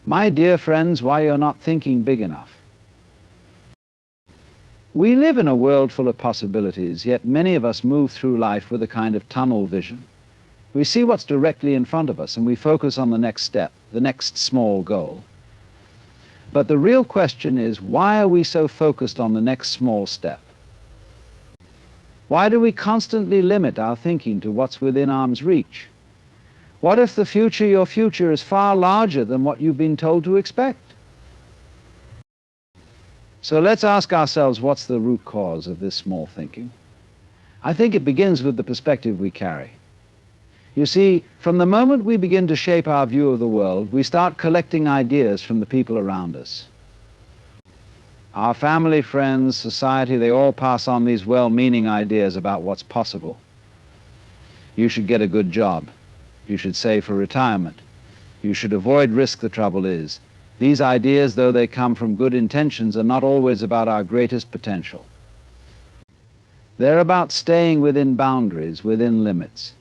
My dear friends, why you're not thinking big enough. We live in a world full of possibilities, yet many of us move through life with a kind of tunnel vision. We see what's directly in front of us and we focus on the next step, the next small goal. But the real question is, why are we so focused on the next small step? Why do we constantly limit our thinking to what's within arm's reach? What if your future is far larger than what you've been told to expect? So let's ask ourselves, what's the root cause of this small thinking? I think it begins with the perspective we carry. You see, from the moment we begin to shape our view of the world, we start collecting ideas from the people around us. Our family, friends, society, they all pass on these well-meaning ideas about what's possible. You should get a good job. You should save for retirement. You should avoid risk, the trouble is. These ideas, though they come from good intentions, are not always about our greatest potential. They're about staying within boundaries, within limits.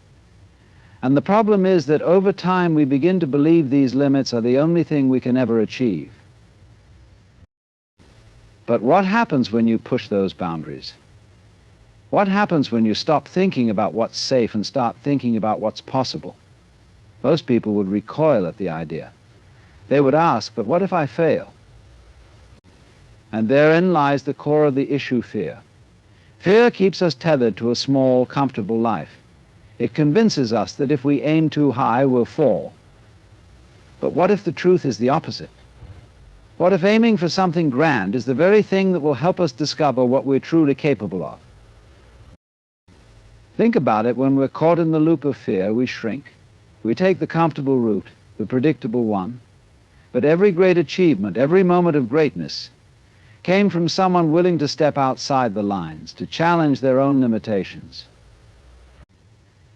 And the problem is that over time we begin to believe these limits are the only thing we can ever achieve. But what happens when you push those boundaries? What happens when you stop thinking about what's safe and start thinking about what's possible? Most people would recoil at the idea. They would ask, but what if I fail? And therein lies the core of the issue, fear. Fear keeps us tethered to a small, comfortable life. It convinces us that if we aim too high, we'll fall. But what if the truth is the opposite? What if aiming for something grand is the very thing that will help us discover what we're truly capable of? Think about it. When we're caught in the loop of fear, we shrink. We take the comfortable route, the predictable one. But every great achievement, every moment of greatness, came from someone willing to step outside the lines, to challenge their own limitations.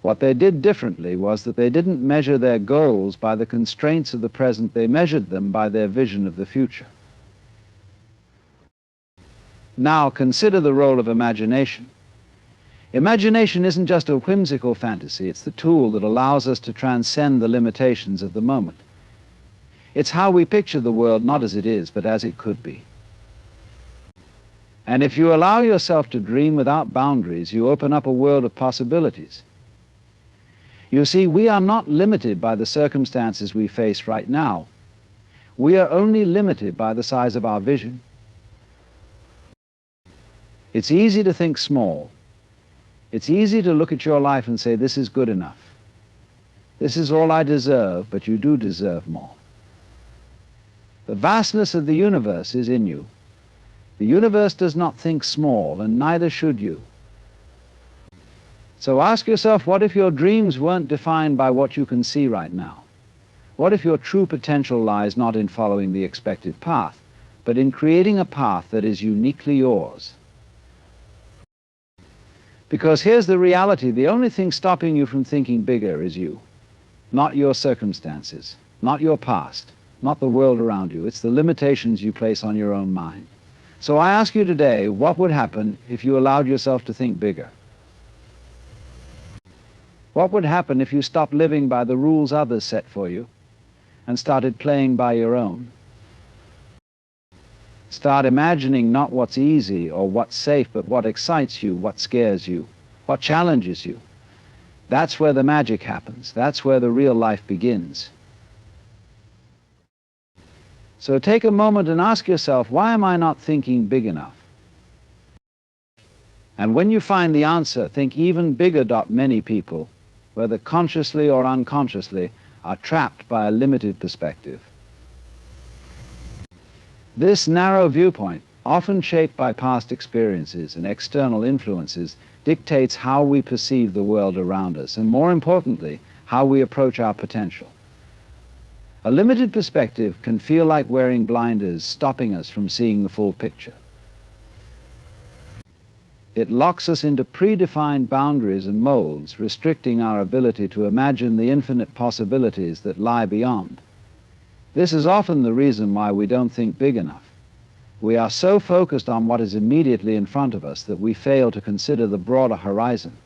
What they did differently was that they didn't measure their goals by the constraints of the present, they measured them by their vision of the future. Now consider the role of imagination. Imagination isn't just a whimsical fantasy, it's the tool that allows us to transcend the limitations of the moment. It's how we picture the world not as it is, but as it could be. And if you allow yourself to dream without boundaries, you open up a world of possibilities. You see, we are not limited by the circumstances we face right now. We are only limited by the size of our vision. It's easy to think small. It's easy to look at your life and say, this is good enough. This is all I deserve, but you do deserve more. The vastness of the universe is in you. The universe does not think small, and neither should you. So ask yourself, what if your dreams weren't defined by what you can see right now? What if your true potential lies not in following the expected path, but in creating a path that is uniquely yours? Because here's the reality, the only thing stopping you from thinking bigger is you. Not your circumstances, not your past, not the world around you. It's the limitations you place on your own mind. So I ask you today, what would happen if you allowed yourself to think bigger? What would happen if you stopped living by the rules others set for you and started playing by your own? Start imagining not what's easy or what's safe, but what excites you, what scares you, what challenges you. That's where the magic happens. That's where the real life begins. So take a moment and ask yourself, why am I not thinking big enough? And when you find the answer, think even bigger. Many people, whether consciously or unconsciously, are trapped by a limited perspective. This narrow viewpoint, often shaped by past experiences and external influences, dictates how we perceive the world around us, and more importantly, how we approach our potential. A limited perspective can feel like wearing blinders, stopping us from seeing the full picture. It locks us into predefined boundaries and molds, restricting our ability to imagine the infinite possibilities that lie beyond. This is often the reason why we don't think big enough. We are so focused on what is immediately in front of us that we fail to consider the broader horizon.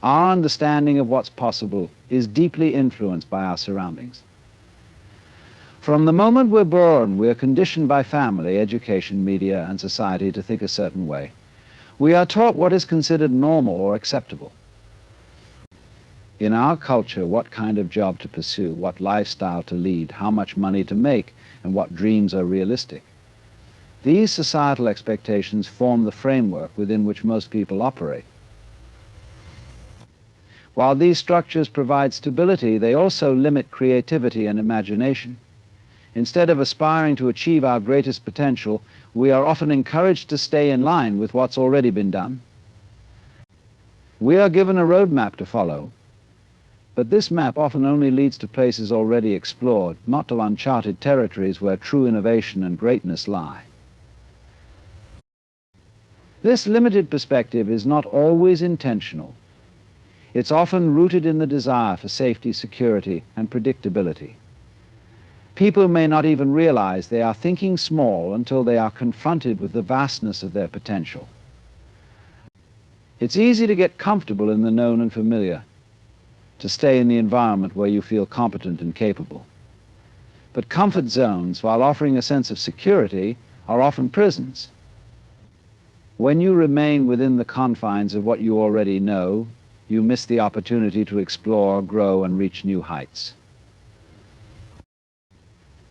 Our understanding of what's possible is deeply influenced by our surroundings. From the moment we're born, we're conditioned by family, education, media, and society to think a certain way. We are taught what is considered normal or acceptable. In our culture, what kind of job to pursue, what lifestyle to lead, how much money to make, and what dreams are realistic. These societal expectations form the framework within which most people operate. While these structures provide stability, they also limit creativity and imagination. Instead of aspiring to achieve our greatest potential, we are often encouraged to stay in line with what's already been done. We are given a roadmap to follow, but this map often only leads to places already explored, not to uncharted territories where true innovation and greatness lie. This limited perspective is not always intentional. It's often rooted in the desire for safety, security, and predictability. People may not even realize they are thinking small until they are confronted with the vastness of their potential. It's easy to get comfortable in the known and familiar, to stay in the environment where you feel competent and capable. But comfort zones, while offering a sense of security, are often prisons. When you remain within the confines of what you already know, you miss the opportunity to explore, grow, and reach new heights.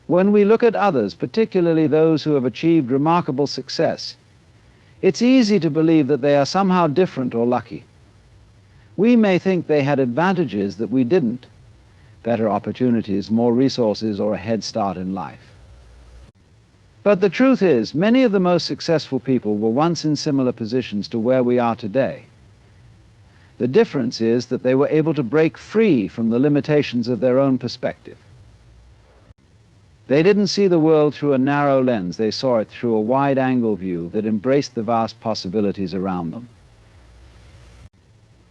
When we look at others, particularly those who have achieved remarkable success, it's easy to believe that they are somehow different or lucky. We may think they had advantages that we didn't, better opportunities, more resources, or a head start in life. But the truth is, many of the most successful people were once in similar positions to where we are today. The difference is that they were able to break free from the limitations of their own perspective. They didn't see the world through a narrow lens. They saw it through a wide-angle view that embraced the vast possibilities around them.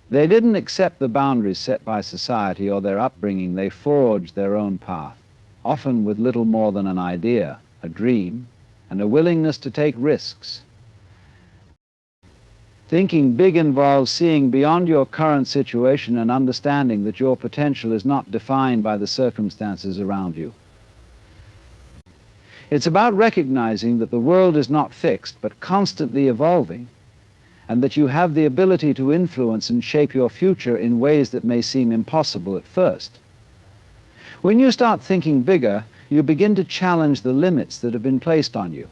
They didn't accept the boundaries set by society or their upbringing. They forged their own path, often with little more than an idea, a dream, and a willingness to take risks. Thinking big involves seeing beyond your current situation and understanding that your potential is not defined by the circumstances around you. It's about recognizing that the world is not fixed, but constantly evolving, and that you have the ability to influence and shape your future in ways that may seem impossible at first. When you start thinking bigger, you begin to challenge the limits that have been placed on you.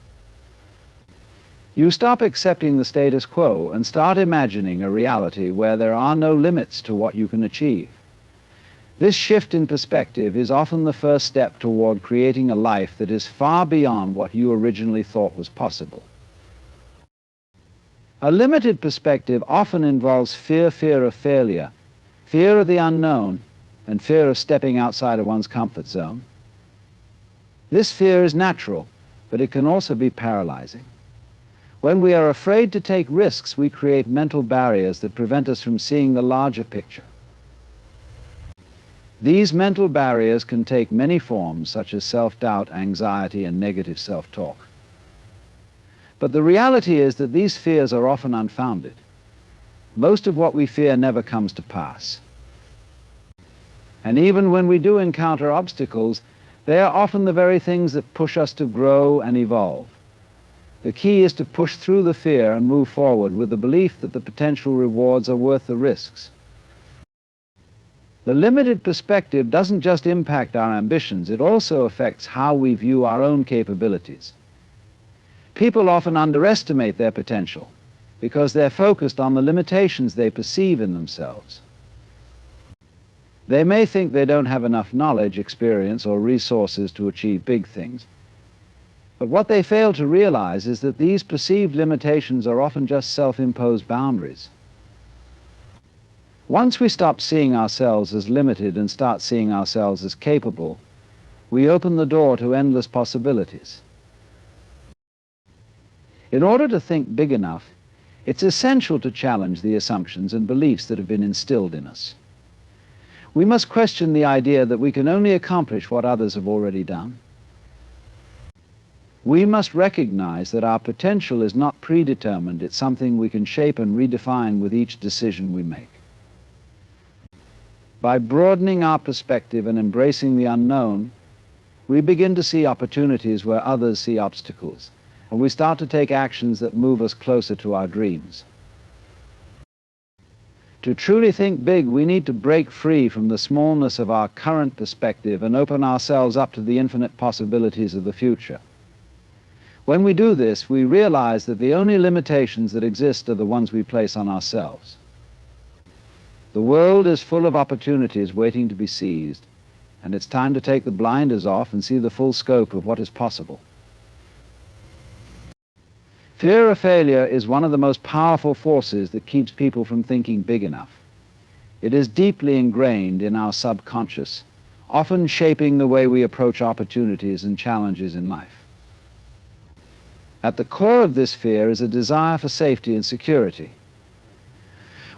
You stop accepting the status quo and start imagining a reality where there are no limits to what you can achieve. This shift in perspective is often the first step toward creating a life that is far beyond what you originally thought was possible. A limited perspective often involves fear of failure, fear of the unknown, and fear of stepping outside of one's comfort zone. This fear is natural, but it can also be paralyzing. When we are afraid to take risks, we create mental barriers that prevent us from seeing the larger picture. These mental barriers can take many forms, such as self-doubt, anxiety, and negative self-talk. But the reality is that these fears are often unfounded. Most of what we fear never comes to pass. And even when we do encounter obstacles, they are often the very things that push us to grow and evolve. The key is to push through the fear and move forward with the belief that the potential rewards are worth the risks. The limited perspective doesn't just impact our ambitions, it also affects how we view our own capabilities. People often underestimate their potential because they're focused on the limitations they perceive in themselves. They may think they don't have enough knowledge, experience, or resources to achieve big things. But what they fail to realize is that these perceived limitations are often just self-imposed boundaries. Once we stop seeing ourselves as limited and start seeing ourselves as capable, we open the door to endless possibilities. In order to think big enough, it's essential to challenge the assumptions and beliefs that have been instilled in us. We must question the idea that we can only accomplish what others have already done. We must recognize that our potential is not predetermined, it's something we can shape and redefine with each decision we make. By broadening our perspective and embracing the unknown, we begin to see opportunities where others see obstacles, and we start to take actions that move us closer to our dreams. To truly think big, we need to break free from the smallness of our current perspective and open ourselves up to the infinite possibilities of the future. When we do this, we realize that the only limitations that exist are the ones we place on ourselves. The world is full of opportunities waiting to be seized, and it's time to take the blinders off and see the full scope of what is possible. Fear of failure is one of the most powerful forces that keeps people from thinking big enough. It is deeply ingrained in our subconscious, often shaping the way we approach opportunities and challenges in life. At the core of this fear is a desire for safety and security.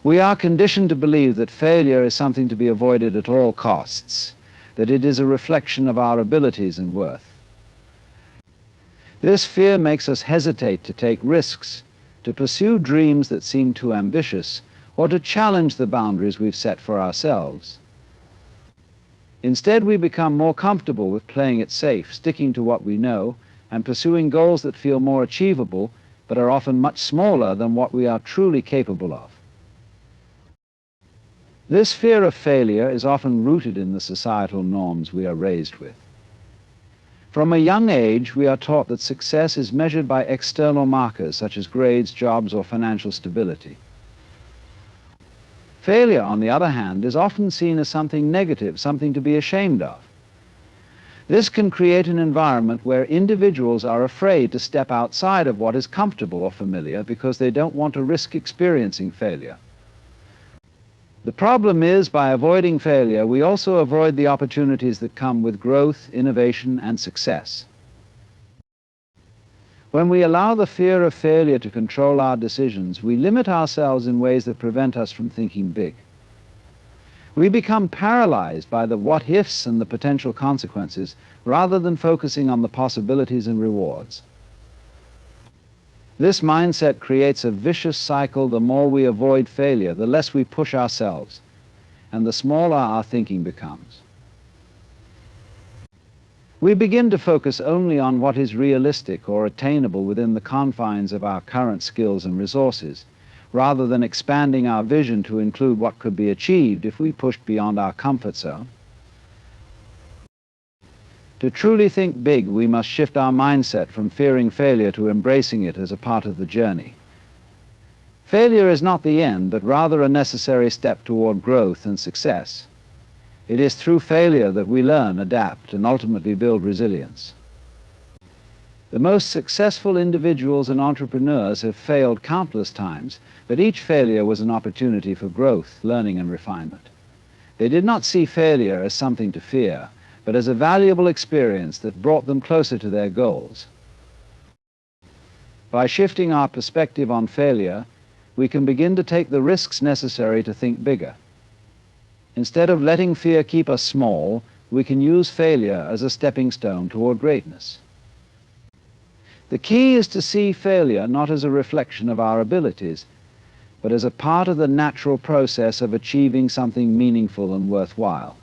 We are conditioned to believe that failure is something to be avoided at all costs, that it is a reflection of our abilities and worth. This fear makes us hesitate to take risks, to pursue dreams that seem too ambitious, or to challenge the boundaries we've set for ourselves. Instead, we become more comfortable with playing it safe, sticking to what we know, and pursuing goals that feel more achievable, but are often much smaller than what we are truly capable of. This fear of failure is often rooted in the societal norms we are raised with. From a young age, we are taught that success is measured by external markers such as grades, jobs, or financial stability. Failure, on the other hand, is often seen as something negative, something to be ashamed of. This can create an environment where individuals are afraid to step outside of what is comfortable or familiar because they don't want to risk experiencing failure. The problem is, by avoiding failure, we also avoid the opportunities that come with growth, innovation, and success. When we allow the fear of failure to control our decisions, we limit ourselves in ways that prevent us from thinking big. We become paralyzed by the what-ifs and the potential consequences, rather than focusing on the possibilities and rewards. This mindset creates a vicious cycle. The more we avoid failure, the less we push ourselves, and the smaller our thinking becomes. We begin to focus only on what is realistic or attainable within the confines of our current skills and resources, rather than expanding our vision to include what could be achieved if we pushed beyond our comfort zone. To truly think big, we must shift our mindset from fearing failure to embracing it as a part of the journey. Failure is not the end, but rather a necessary step toward growth and success. It is through failure that we learn, adapt, and ultimately build resilience. The most successful individuals and entrepreneurs have failed countless times, but each failure was an opportunity for growth, learning, and refinement. They did not see failure as something to fear, but as a valuable experience that brought them closer to their goals. By shifting our perspective on failure, we can begin to take the risks necessary to think bigger. Instead of letting fear keep us small, we can use failure as a stepping stone toward greatness. The key is to see failure not as a reflection of our abilities, but as a part of the natural process of achieving something meaningful and worthwhile.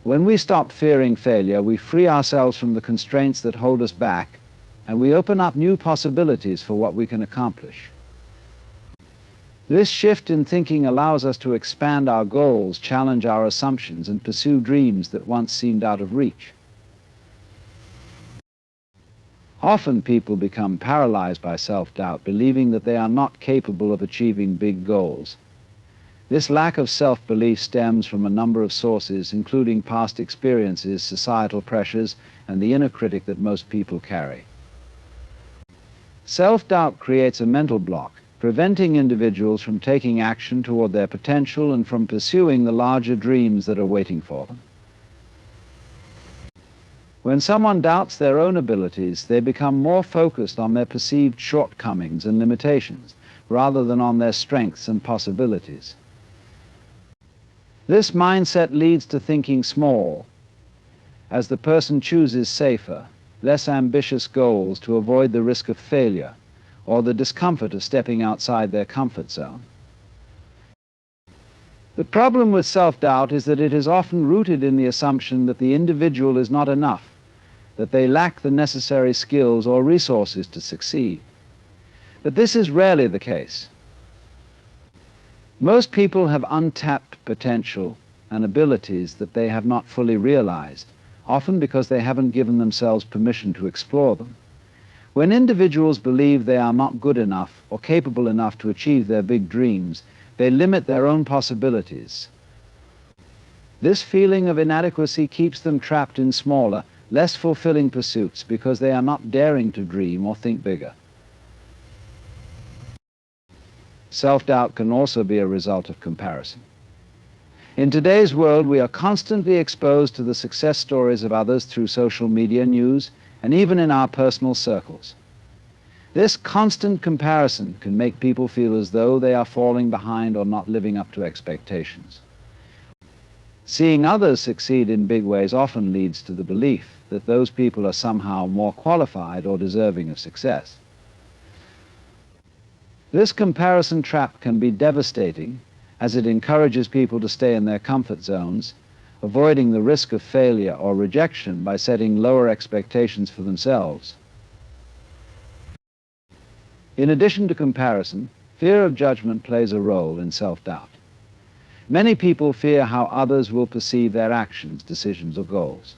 When we stop fearing failure, we free ourselves from the constraints that hold us back, and we open up new possibilities for what we can accomplish. This shift in thinking allows us to expand our goals, challenge our assumptions, and pursue dreams that once seemed out of reach. Often people become paralyzed by self-doubt, believing that they are not capable of achieving big goals. This lack of self-belief stems from a number of sources, including past experiences, societal pressures, and the inner critic that most people carry. Self-doubt creates a mental block, preventing individuals from taking action toward their potential and from pursuing the larger dreams that are waiting for them. When someone doubts their own abilities, they become more focused on their perceived shortcomings and limitations, rather than on their strengths and possibilities. This mindset leads to thinking small, as the person chooses safer, less ambitious goals to avoid the risk of failure or the discomfort of stepping outside their comfort zone. The problem with self-doubt is that it is often rooted in the assumption that the individual is not enough, that they lack the necessary skills or resources to succeed. But this is rarely the case. Most people have untapped potential and abilities that they have not fully realized, often because they haven't given themselves permission to explore them. When individuals believe they are not good enough or capable enough to achieve their big dreams, they limit their own possibilities. This feeling of inadequacy keeps them trapped in smaller, less fulfilling pursuits because they are not daring to dream or think bigger. Self-doubt can also be a result of comparison. In today's world, we are constantly exposed to the success stories of others through social media, news, and even in our personal circles. This constant comparison can make people feel as though they are falling behind or not living up to expectations. Seeing others succeed in big ways often leads to the belief that those people are somehow more qualified or deserving of success. This comparison trap can be devastating, as it encourages people to stay in their comfort zones, avoiding the risk of failure or rejection by setting lower expectations for themselves. In addition to comparison, fear of judgment plays a role in self-doubt. Many people fear how others will perceive their actions, decisions, or goals.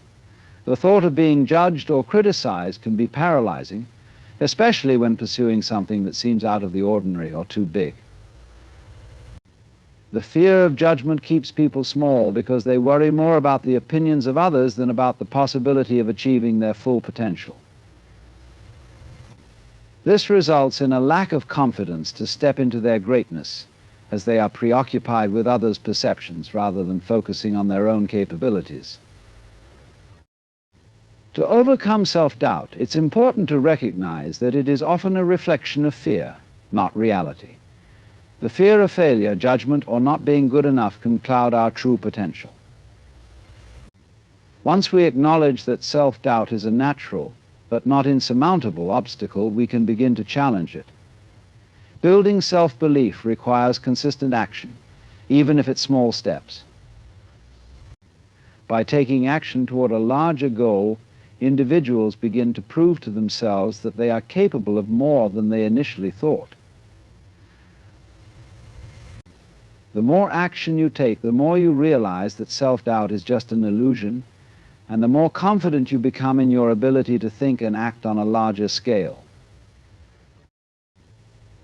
The thought of being judged or criticized can be paralyzing, especially when pursuing something that seems out of the ordinary or too big. The fear of judgment keeps people small because they worry more about the opinions of others than about the possibility of achieving their full potential. This results in a lack of confidence to step into their greatness, as they are preoccupied with others' perceptions rather than focusing on their own capabilities. To overcome self-doubt, it's important to recognize that it is often a reflection of fear, not reality. The fear of failure, judgment, or not being good enough can cloud our true potential. Once we acknowledge that self-doubt is a natural, but not insurmountable obstacle, we can begin to challenge it. Building self-belief requires consistent action, even if it's small steps. By taking action toward a larger goal, individuals begin to prove to themselves that they are capable of more than they initially thought. The more action you take, the more you realize that self-doubt is just an illusion, and the more confident you become in your ability to think and act on a larger scale.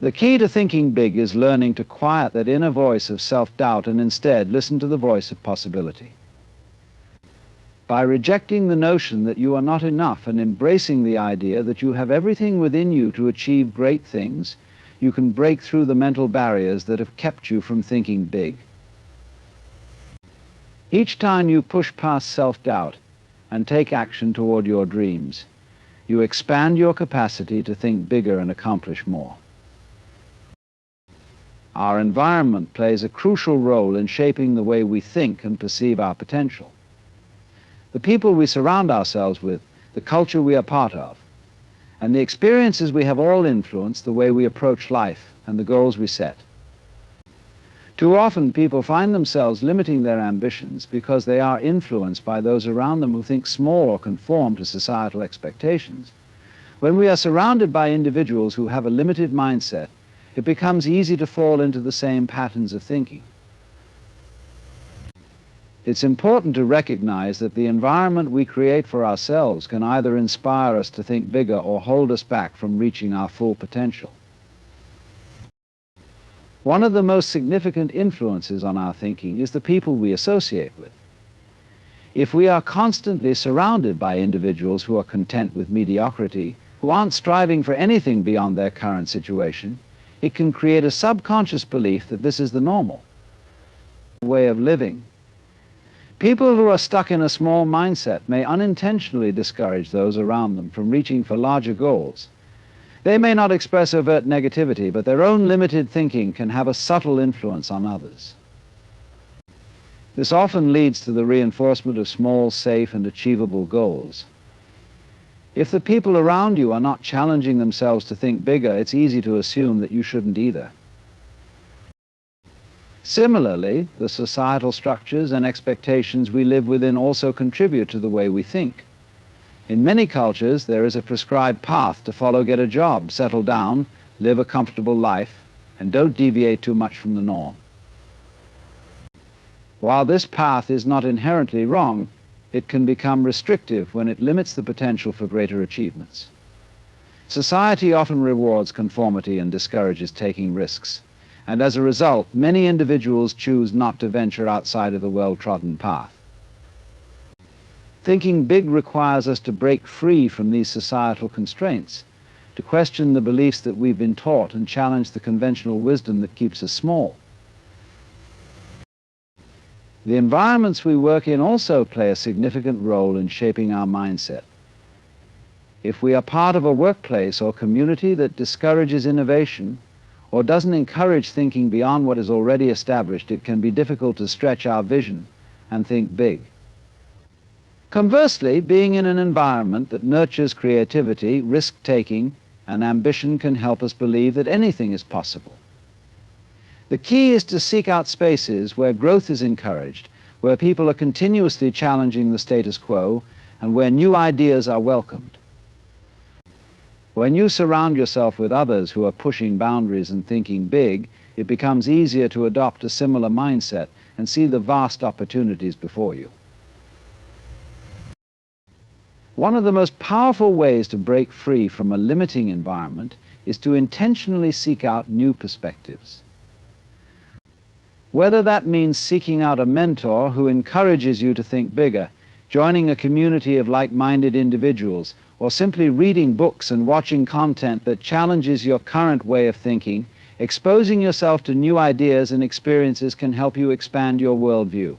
The key to thinking big is learning to quiet that inner voice of self-doubt and instead listen to the voice of possibility. By rejecting the notion that you are not enough and embracing the idea that you have everything within you to achieve great things, you can break through the mental barriers that have kept you from thinking big. Each time you push past self-doubt and take action toward your dreams, you expand your capacity to think bigger and accomplish more. Our environment plays a crucial role in shaping the way we think and perceive our potential. The people we surround ourselves with, the culture we are part of, and the experiences we have all influence the way we approach life and the goals we set. Too often, people find themselves limiting their ambitions because they are influenced by those around them who think small or conform to societal expectations. When we are surrounded by individuals who have a limited mindset, it becomes easy to fall into the same patterns of thinking. It's important to recognize that the environment we create for ourselves can either inspire us to think bigger or hold us back from reaching our full potential. One of the most significant influences on our thinking is the people we associate with. If we are constantly surrounded by individuals who are content with mediocrity, who aren't striving for anything beyond their current situation, it can create a subconscious belief that this is the normal way of living. People who are stuck in a small mindset may unintentionally discourage those around them from reaching for larger goals. They may not express overt negativity, but their own limited thinking can have a subtle influence on others. This often leads to the reinforcement of small, safe, and achievable goals. If the people around you are not challenging themselves to think bigger, it's easy to assume that you shouldn't either. Similarly, the societal structures and expectations we live within also contribute to the way we think. In many cultures, there is a prescribed path to follow: get a job, settle down, live a comfortable life, and don't deviate too much from the norm. While this path is not inherently wrong, it can become restrictive when it limits the potential for greater achievements. Society often rewards conformity and discourages taking risks, and as a result, many individuals choose not to venture outside of the well-trodden path. Thinking big requires us to break free from these societal constraints, to question the beliefs that we've been taught and challenge the conventional wisdom that keeps us small. The environments we work in also play a significant role in shaping our mindset. If we are part of a workplace or community that discourages innovation or doesn't encourage thinking beyond what is already established, it can be difficult to stretch our vision and think big. Conversely, being in an environment that nurtures creativity, risk-taking, and ambition can help us believe that anything is possible. The key is to seek out spaces where growth is encouraged, where people are continuously challenging the status quo, and where new ideas are welcomed. When you surround yourself with others who are pushing boundaries and thinking big, it becomes easier to adopt a similar mindset and see the vast opportunities before you. One of the most powerful ways to break free from a limiting environment is to intentionally seek out new perspectives. Whether that means seeking out a mentor who encourages you to think bigger, joining a community of like-minded individuals, or simply reading books and watching content that challenges your current way of thinking, exposing yourself to new ideas and experiences can help you expand your worldview.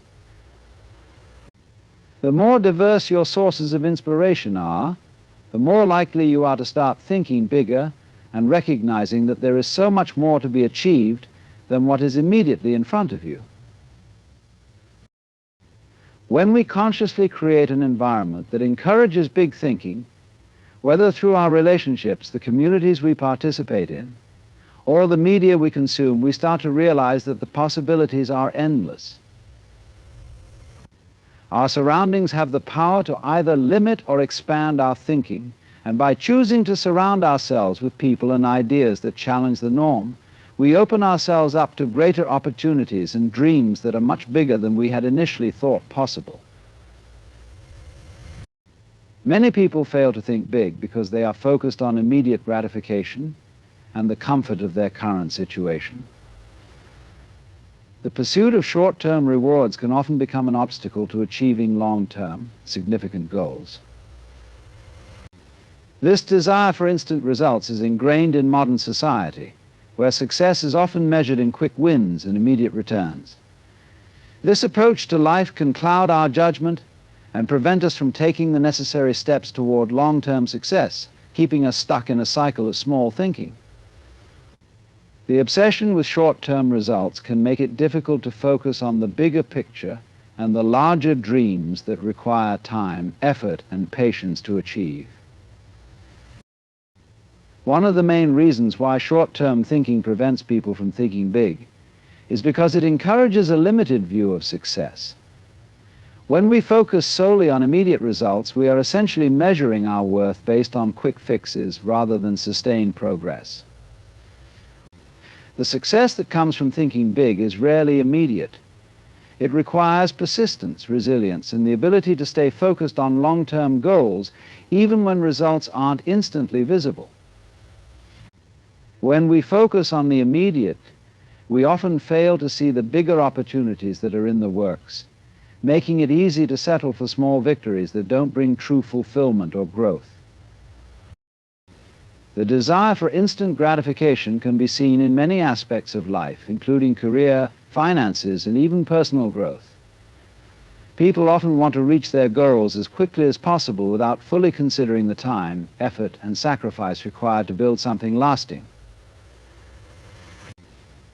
The more diverse your sources of inspiration are, the more likely you are to start thinking bigger and recognizing that there is so much more to be achieved than what is immediately in front of you. When we consciously create an environment that encourages big thinking, whether through our relationships, the communities we participate in, or the media we consume, we start to realize that the possibilities are endless. Our surroundings have the power to either limit or expand our thinking, and by choosing to surround ourselves with people and ideas that challenge the norm, we open ourselves up to greater opportunities and dreams that are much bigger than we had initially thought possible. Many people fail to think big because they are focused on immediate gratification and the comfort of their current situation. The pursuit of short-term rewards can often become an obstacle to achieving long-term, significant goals. This desire for instant results is ingrained in modern society, where success is often measured in quick wins and immediate returns. This approach to life can cloud our judgment and prevent us from taking the necessary steps toward long-term success, keeping us stuck in a cycle of small thinking. The obsession with short-term results can make it difficult to focus on the bigger picture and the larger dreams that require time, effort, and patience to achieve. One of the main reasons why short-term thinking prevents people from thinking big is because it encourages a limited view of success. When we focus solely on immediate results, we are essentially measuring our worth based on quick fixes rather than sustained progress. The success that comes from thinking big is rarely immediate. It requires persistence, resilience, and the ability to stay focused on long-term goals, even when results aren't instantly visible. When we focus on the immediate, we often fail to see the bigger opportunities that are in the works, making it easy to settle for small victories that don't bring true fulfillment or growth. The desire for instant gratification can be seen in many aspects of life, including career, finances, and even personal growth. People often want to reach their goals as quickly as possible without fully considering the time, effort, and sacrifice required to build something lasting.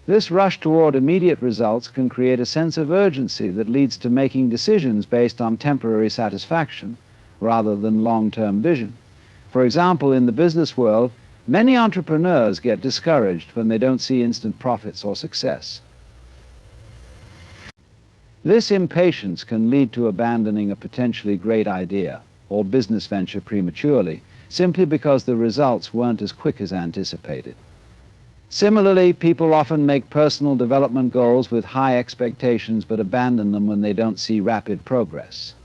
This rush toward immediate results can create a sense of urgency that leads to making decisions based on temporary satisfaction rather than long-term vision. For example, in the business world, many entrepreneurs get discouraged when they don't see instant profits or success. This impatience can lead to abandoning a potentially great idea or business venture prematurely, simply because the results weren't as quick as anticipated. Similarly, people often make personal development goals with high expectations but abandon them when they don't see rapid progress.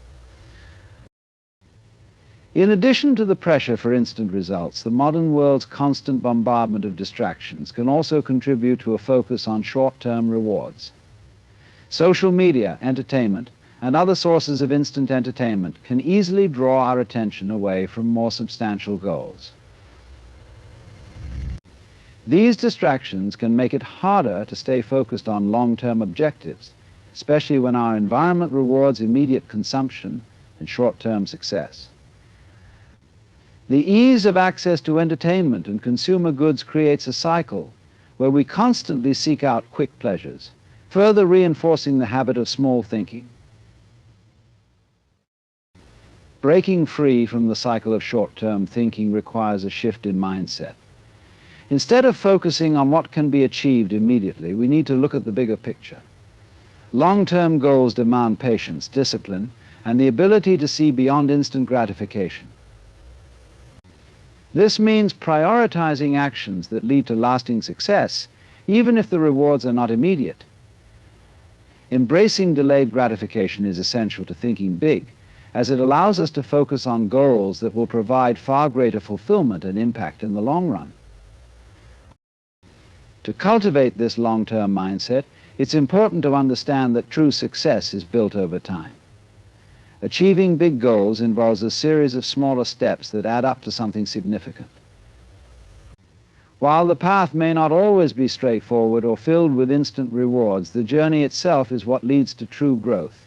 In addition to the pressure for instant results, the modern world's constant bombardment of distractions can also contribute to a focus on short-term rewards. Social media, entertainment, and other sources of instant entertainment can easily draw our attention away from more substantial goals. These distractions can make it harder to stay focused on long-term objectives, especially when our environment rewards immediate consumption and short-term success. The ease of access to entertainment and consumer goods creates a cycle where we constantly seek out quick pleasures, further reinforcing the habit of small thinking. Breaking free from the cycle of short-term thinking requires a shift in mindset. Instead of focusing on what can be achieved immediately, we need to look at the bigger picture. Long-term goals demand patience, discipline, and the ability to see beyond instant gratification. This means prioritizing actions that lead to lasting success, even if the rewards are not immediate. Embracing delayed gratification is essential to thinking big, as it allows us to focus on goals that will provide far greater fulfillment and impact in the long run. To cultivate this long-term mindset, it's important to understand that true success is built over time. Achieving big goals involves a series of smaller steps that add up to something significant. While the path may not always be straightforward or filled with instant rewards, the journey itself is what leads to true growth.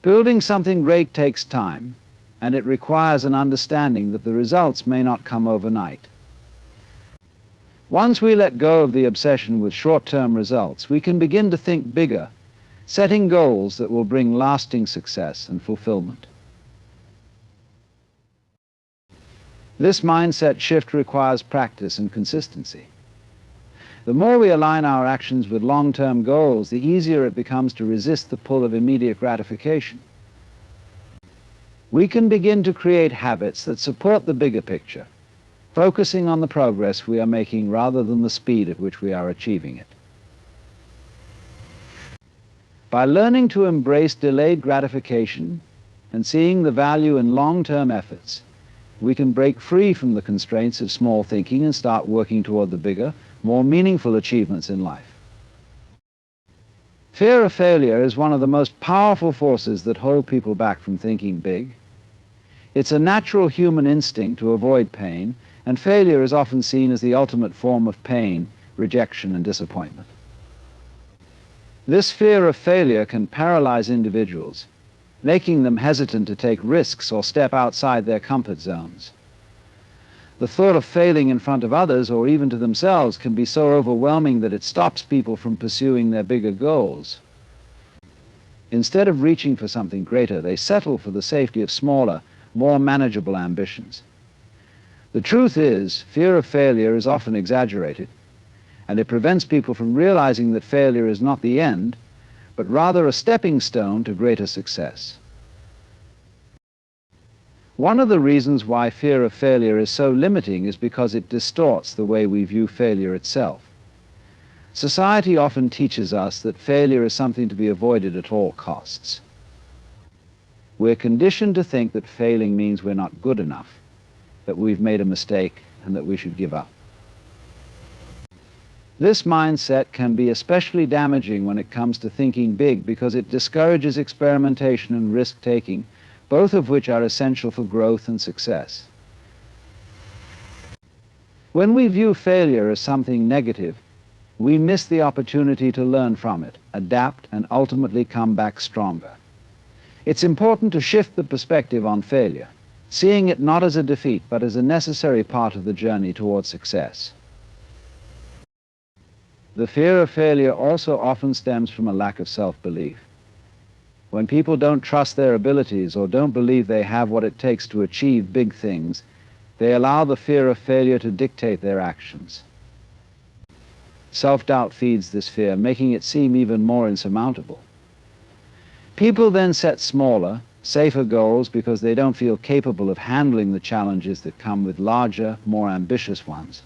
Building something great takes time, and it requires an understanding that the results may not come overnight. Once we let go of the obsession with short-term results, we can begin to think bigger, setting goals that will bring lasting success and fulfillment. This mindset shift requires practice and consistency. The more we align our actions with long-term goals, the easier it becomes to resist the pull of immediate gratification. We can begin to create habits that support the bigger picture, focusing on the progress we are making rather than the speed at which we are achieving it. By learning to embrace delayed gratification and seeing the value in long-term efforts, we can break free from the constraints of small thinking and start working toward the bigger, more meaningful achievements in life. Fear of failure is one of the most powerful forces that hold people back from thinking big. It's a natural human instinct to avoid pain, and failure is often seen as the ultimate form of pain, rejection, and disappointment. This fear of failure can paralyze individuals, making them hesitant to take risks or step outside their comfort zones. The thought of failing in front of others or even to themselves can be so overwhelming that it stops people from pursuing their bigger goals. Instead of reaching for something greater, they settle for the safety of smaller, more manageable ambitions. The truth is, fear of failure is often exaggerated, and it prevents people from realizing that failure is not the end, but rather a stepping stone to greater success. One of the reasons why fear of failure is so limiting is because it distorts the way we view failure itself. Society often teaches us that failure is something to be avoided at all costs. We're conditioned to think that failing means we're not good enough, that we've made a mistake, and that we should give up. This mindset can be especially damaging when it comes to thinking big because it discourages experimentation and risk-taking, both of which are essential for growth and success. When we view failure as something negative, we miss the opportunity to learn from it, adapt, and ultimately come back stronger. It's important to shift the perspective on failure, seeing it not as a defeat, but as a necessary part of the journey toward success. The fear of failure also often stems from a lack of self-belief. When people don't trust their abilities or don't believe they have what it takes to achieve big things, they allow the fear of failure to dictate their actions. Self-doubt feeds this fear, making it seem even more insurmountable. People then set smaller, safer goals because they don't feel capable of handling the challenges that come with larger, more ambitious ones.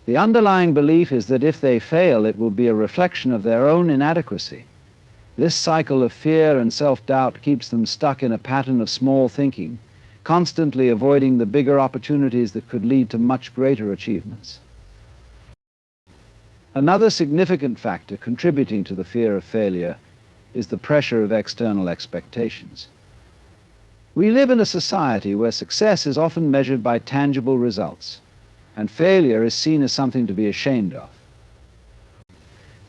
The underlying belief is that if they fail, it will be a reflection of their own inadequacy. This cycle of fear and self-doubt keeps them stuck in a pattern of small thinking, constantly avoiding the bigger opportunities that could lead to much greater achievements. Another significant factor contributing to the fear of failure is the pressure of external expectations. We live in a society where success is often measured by tangible results, and failure is seen as something to be ashamed of.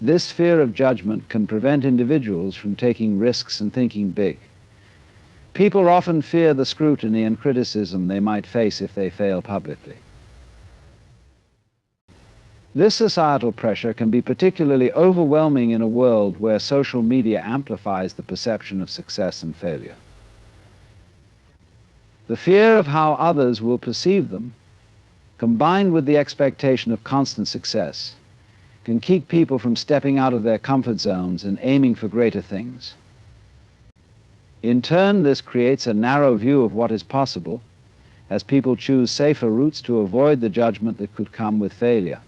This fear of judgment can prevent individuals from taking risks and thinking big. People often fear the scrutiny and criticism they might face if they fail publicly. This societal pressure can be particularly overwhelming in a world where social media amplifies the perception of success and failure. The fear of how others will perceive them, combined with the expectation of constant success, can keep people from stepping out of their comfort zones and aiming for greater things. In turn, this creates a narrow view of what is possible, as people choose safer routes to avoid the judgment that could come with failure.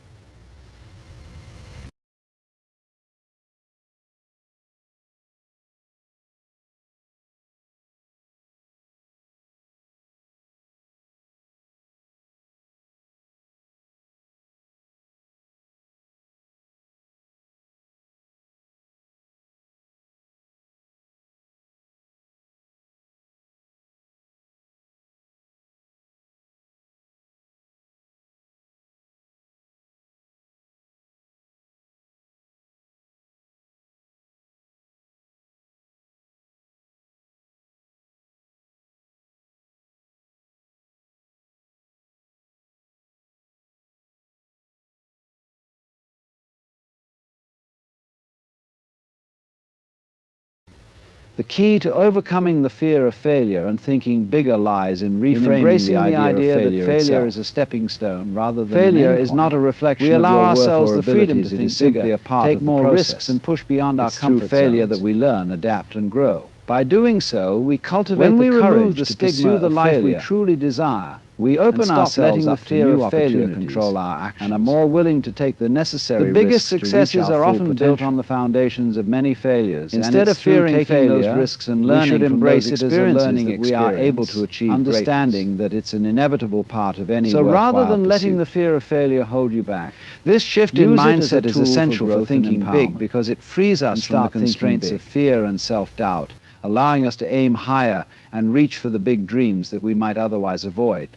The key to overcoming the fear of failure and thinking bigger lies in embracing the idea that failure is a stepping stone rather than failure is not a reflection of your worth. We allow ourselves the freedom to think bigger, take more risks, and push beyond our comfort zones. It's through failure that we learn, adapt, and grow. By doing so, we cultivate the courage to pursue the life we truly desire. We open ourselves up to new failure, control our actions, and are more willing to take the necessary risks. The biggest successes are often built on the foundations of many failures. Instead of fearing failure, those risks and learning, we should embrace it as a learning experience. We are able to achieve understanding that it's an inevitable part of any worthwhile pursuit. So rather than letting the fear of failure hold you back, this shift in mindset is essential for thinking big because it frees us from the constraints of fear and self-doubt, allowing us to aim higher and reach for the big dreams that we might otherwise avoid.